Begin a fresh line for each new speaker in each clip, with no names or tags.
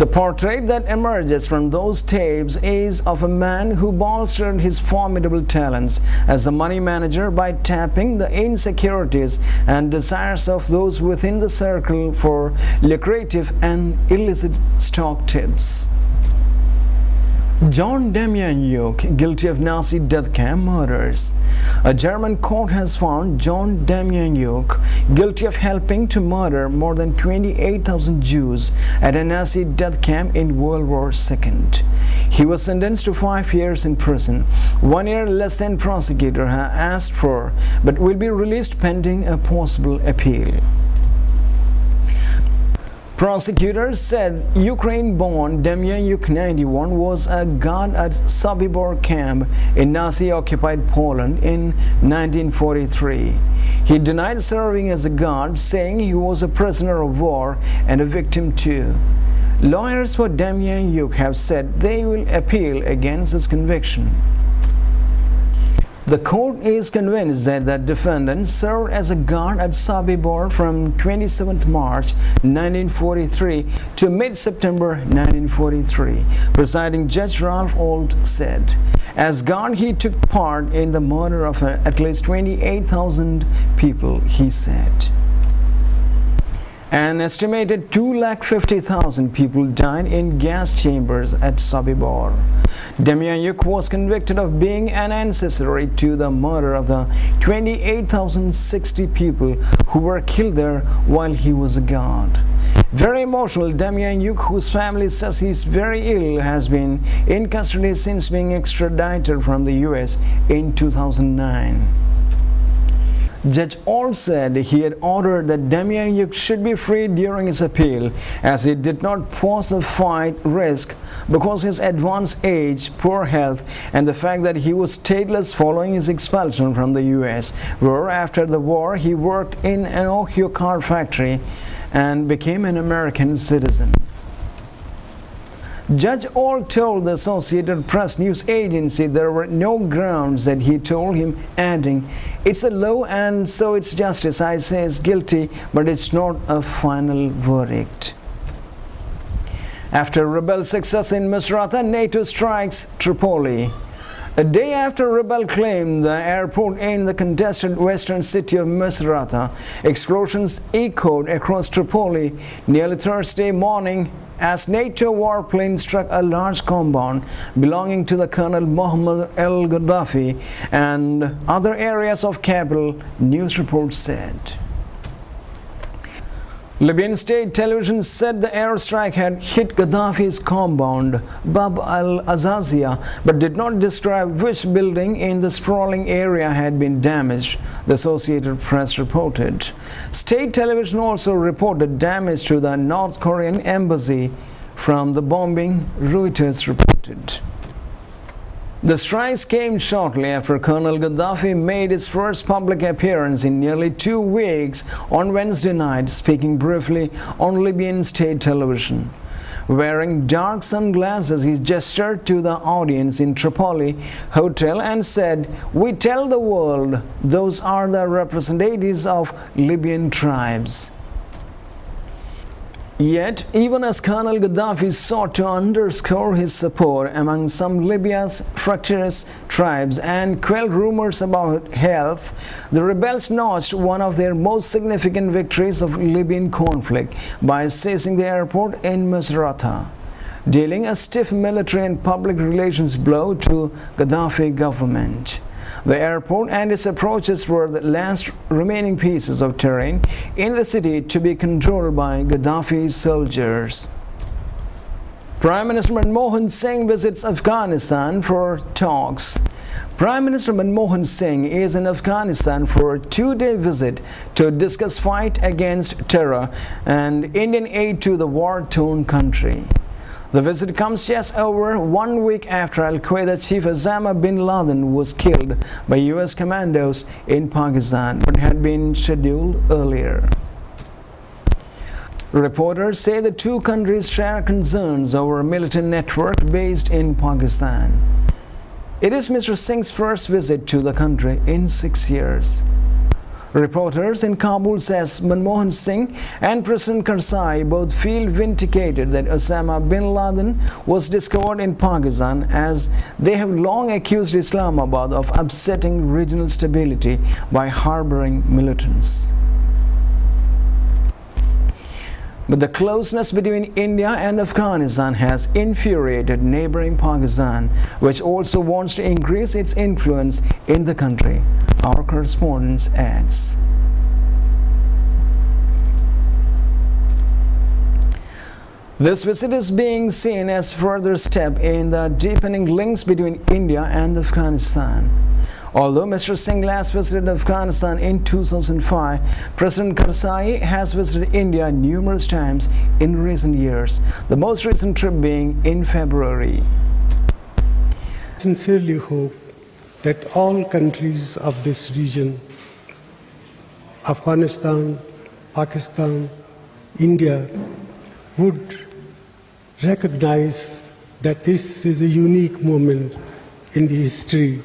The portrait that emerges from those tapes is of a man who bolstered his formidable talents as a money manager by tapping the insecurities and desires of those within the circle for lucrative and illicit stock tips. John Demjanjuk, guilty of Nazi death camp murders. A German court has found John Demjanjuk guilty of helping to murder more than 28,000 Jews at a Nazi death camp in World War II. He was sentenced to 5 years in prison, 1 year less than prosecutor had asked for, but will be released pending a possible appeal. Prosecutors said Ukraine-born Demjanjuk, 91, was a guard at Sobibor camp in Nazi-occupied Poland in 1943. He denied serving as a guard, saying he was a prisoner of war and a victim too. Lawyers for Demjanjuk have said they will appeal against his conviction. The court is convinced that the defendant served as a guard at Sobibor from 27 March 1943 to mid-September 1943. Presiding Judge Ralph Olt said, as guard he took part in the murder of at least 28,000 people, he said. An estimated 250,000 people died in gas chambers at Sobibor. Demjanjuk was convicted of being an accessory to the murder of the 28,060 people who were killed there while he was a guard. Very emotional, Demjanjuk, whose family says he's very ill, has been in custody since being extradited from the US in 2009. Judge Olt said he had ordered that Demjanjuk should be freed during his appeal, as he did not pose a flight risk because his advanced age, poor health, and the fact that he was stateless following his expulsion from the US, where after the war he worked in an Ohio car factory and became an American citizen. Judge Olt told the Associated Press news agency there were no grounds that he told him, adding, "It's a law and so it's justice. I say it's guilty, but it's not a final verdict." After rebel success in Misurata, NATO strikes Tripoli. A day after rebel claimed the airport in the contested western city of Misurata, explosions echoed across Tripoli nearly Thursday morning as NATO warplane struck a large compound belonging to the Colonel Mohammed al-Gaddafi and other areas of capital, news reports said. Libyan state television said the airstrike had hit Gaddafi's compound, Bab al-Azazia, but did not describe which building in the sprawling area had been damaged, the Associated Press reported. State television also reported damage to the North Korean embassy from the bombing, Reuters reported. The strikes came shortly after Colonel Gaddafi made his first public appearance in nearly 2 weeks on Wednesday night, speaking briefly on Libyan state television. Wearing dark sunglasses, he gestured to the audience in Tripoli hotel and said, "We tell the world those are the representatives of Libyan tribes." Yet, even as Colonel Gaddafi sought to underscore his support among some Libya's fractious tribes and quell rumors about health, the rebels notched one of their most significant victories of Libyan conflict by seizing the airport in Misurata, dealing a stiff military and public relations blow to Gaddafi government. The airport and its approaches were the last remaining pieces of terrain in the city to be controlled by Gaddafi's soldiers. Prime Minister Manmohan Singh visits Afghanistan for talks. Prime Minister Manmohan Singh is in Afghanistan for a 2-day visit to discuss fight against terror and Indian aid to the war-torn country. The visit comes just over 1 week after Al-Qaeda chief Osama bin Laden was killed by US commandos in Pakistan, but had been scheduled earlier. Reporters say the two countries share concerns over a militant network based in Pakistan. It is Mr. Singh's first visit to the country in 6 years. Reporters in Kabul says Manmohan Singh and President Karzai both feel vindicated that Osama bin Laden was discovered in Pakistan, as they have long accused Islamabad of upsetting regional stability by harboring militants. But the closeness between India and Afghanistan has infuriated neighboring Pakistan, which also wants to increase its influence in the country. Our correspondent adds. This visit is being seen as a further step in the deepening links between India and Afghanistan. Although Mr. Singh last visited Afghanistan in 2005, President Karzai has visited India numerous times in recent years, the most recent trip being in February.
I sincerely hope that all countries of this region, Afghanistan, Pakistan, India, would recognize that this is a unique moment in the history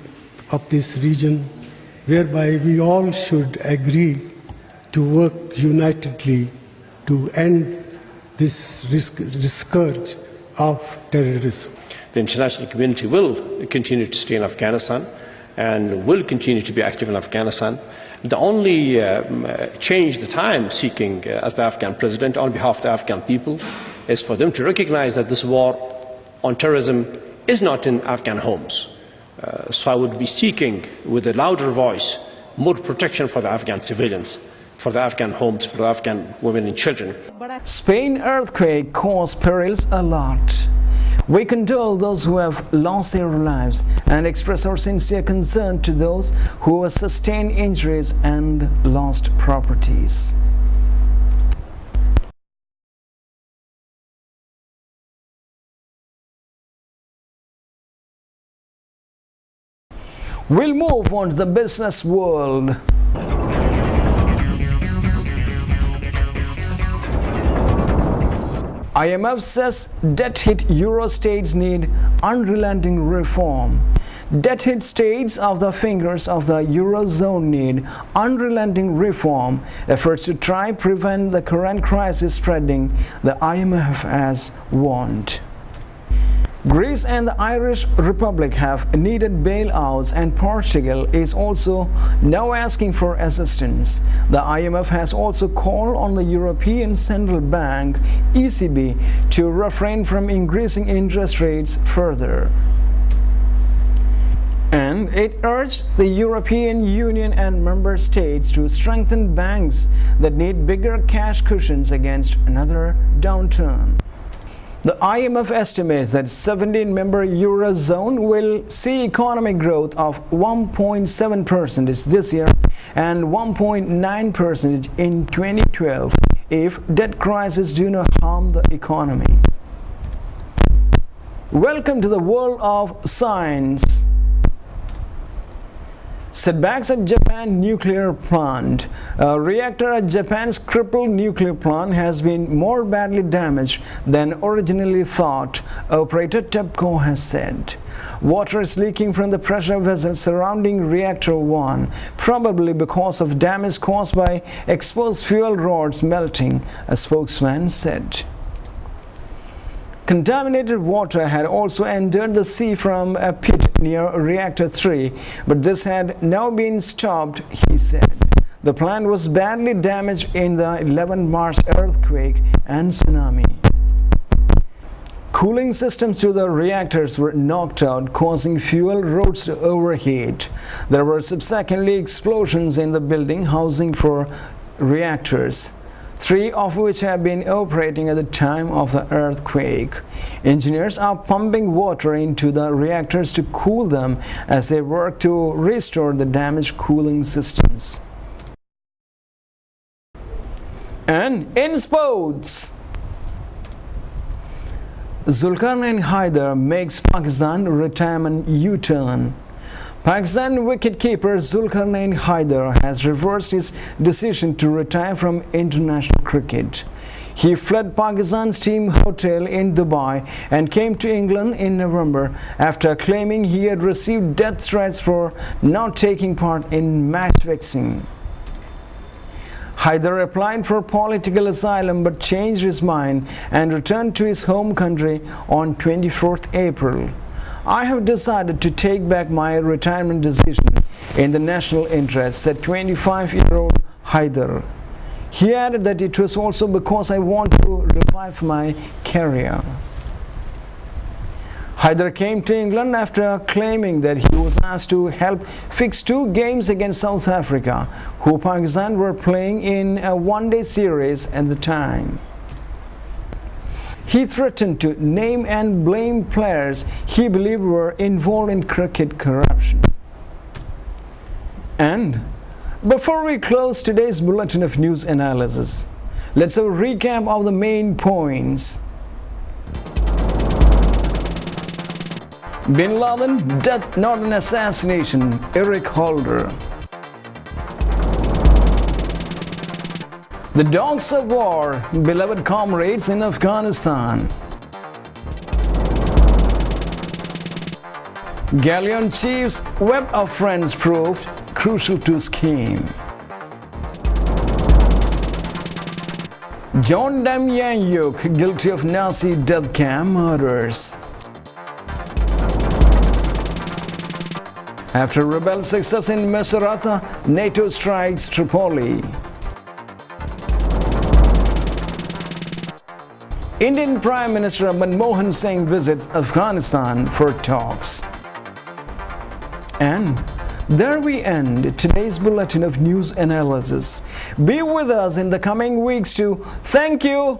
of this region, whereby we all should agree to work unitedly to end this scourge of terrorism.
The international community will continue to stay in Afghanistan and will continue to be active in Afghanistan. The only change that I am seeking as the Afghan president on behalf of the Afghan people is for them to recognize that this war on terrorism is not in Afghan homes. So I would be seeking, with a louder voice, more protection for the Afghan civilians, for the Afghan homes, for the Afghan women and children.
Spain earthquake caused perils a lot. We condole those who have lost their lives and express our sincere concern to those who have sustained injuries and lost properties. We'll move on to the business world. IMF says debt-hit Euro states need unrelenting reform. Debt-hit states of the fingers of the Eurozone need unrelenting reform efforts to try prevent the current crisis spreading, the IMF has warned. Greece and the Irish Republic have needed bailouts, and Portugal is also now asking for assistance. The IMF has also called on the European Central Bank, ECB, to refrain from increasing interest rates further. And it urged the European Union and member states to strengthen banks that need bigger cash cushions against another downturn. The IMF estimates that 17-member Eurozone will see economic growth of 1.7% this year and 1.9% in 2012 if debt crises do not harm the economy. Welcome to the world of science. Setbacks at Japan nuclear plant. A reactor at Japan's crippled nuclear plant has been more badly damaged than originally thought, operator TEPCO has said. Water is leaking from the pressure vessel surrounding Reactor 1, probably because of damage caused by exposed fuel rods melting, a spokesman said. Contaminated water had also entered the sea from a pit near Reactor 3, but this had now been stopped, he said. The plant was badly damaged in the 11 March earthquake and tsunami. Cooling systems to the reactors were knocked out, causing fuel rods to overheat. There were subsequently explosions in the building housing for reactors, 3 of which have been operating at the time of the earthquake. Engineers are pumping water into the reactors to cool them as they work to restore the damaged cooling systems. And in sports, Zulkarnain Haider makes Pakistan retirement U-turn. Pakistan wicketkeeper Zulkarnain Haider has reversed his decision to retire from international cricket. He fled Pakistan's team hotel in Dubai and came to England in November after claiming he had received death threats for not taking part in match fixing. Haider applied for political asylum but changed his mind and returned to his home country on 24th April. I have decided to take back my retirement decision in the national interest, said 25-year-old Haider. He added that it was also because I want to revive my career. Haider came to England after claiming that he was asked to help fix 2 games against South Africa, who Pakistan were playing in a one-day series at the time. He threatened to name and blame players he believed were involved in cricket corruption. And before we close today's bulletin of news analysis, let's have a recap of the main points. Bin Laden, death not an assassination, Eric Holder. The dogs of war, beloved comrades in Afghanistan. Galleon chief's web of friends proved crucial to scheme. John Demjanjuk guilty of Nazi death camp murders. After rebel success in Misurata, NATO strikes Tripoli. Indian Prime Minister Manmohan Singh visits Afghanistan for talks. And there we end today's bulletin of news analysis. Be with us in the coming weeks too. Thank you.